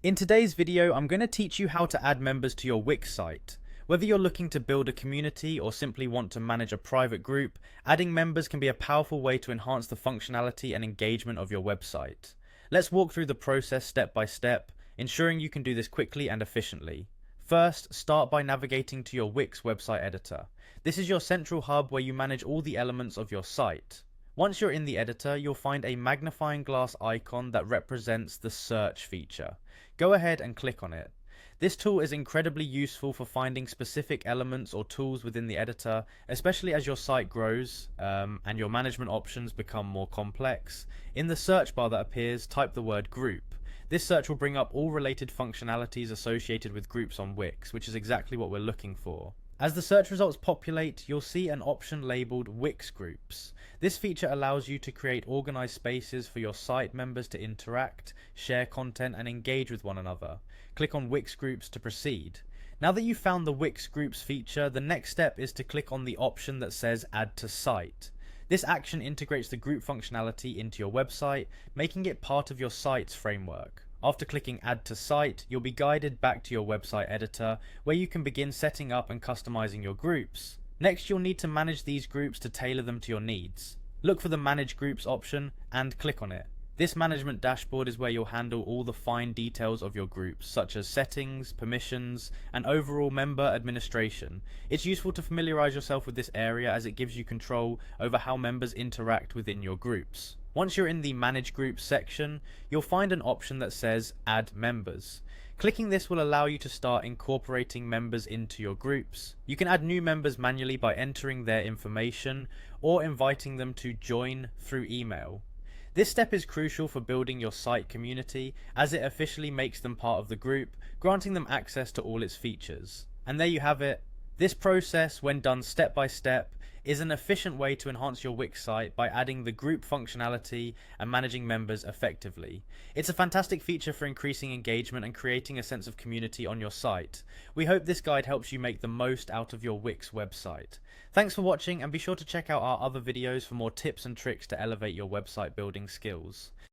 In today's video, I'm going to teach you how to add members to your Wix site. Whether you're looking to build a community or simply want to manage a private group, adding members can be a powerful way to enhance the functionality and engagement of your website. Let's walk through the process step by step, ensuring you can do this quickly and efficiently. First, start by navigating to your Wix website editor. This is your central hub where you manage all the elements of your site. Once you're in the editor, you'll find a magnifying glass icon that represents the search feature. Go ahead and click on it. This tool is incredibly useful for finding specific elements or tools within the editor, especially as your site grows and your management options become more complex. In the search bar that appears, type the word group. This search will bring up all related functionalities associated with groups on Wix, which is exactly what we're looking for. As the search results populate, you'll see an option labeled Wix Groups. This feature allows you to create organized spaces for your site members to interact, share content, and engage with one another. Click on Wix Groups to proceed. Now that you've found the Wix Groups feature, the next step is to click on the option that says Add to Site. This action integrates the group functionality into your website, making it part of your site's framework. After clicking Add to Site, you'll be guided back to your website editor, where you can begin setting up and customizing your groups. Next, you'll need to manage these groups to tailor them to your needs. Look for the Manage Groups option and click on it. This management dashboard is where you'll handle all the fine details of your groups, such as settings, permissions, and overall member administration. It's useful to familiarize yourself with this area as it gives you control over how members interact within your groups. Once you're in the Manage Groups section, you'll find an option that says Add Members. Clicking this will allow you to start incorporating members into your groups. You can add new members manually by entering their information or inviting them to join through email. This step is crucial for building your site community, as it officially makes them part of the group, granting them access to all its features. And there you have it. This process, when done step by step, is an efficient way to enhance your Wix site by adding the group functionality and managing members effectively. It's a fantastic feature for increasing engagement and creating a sense of community on your site. We hope this guide helps you make the most out of your Wix website. Thanks for watching, and be sure to check out our other videos for more tips and tricks to elevate your website building skills.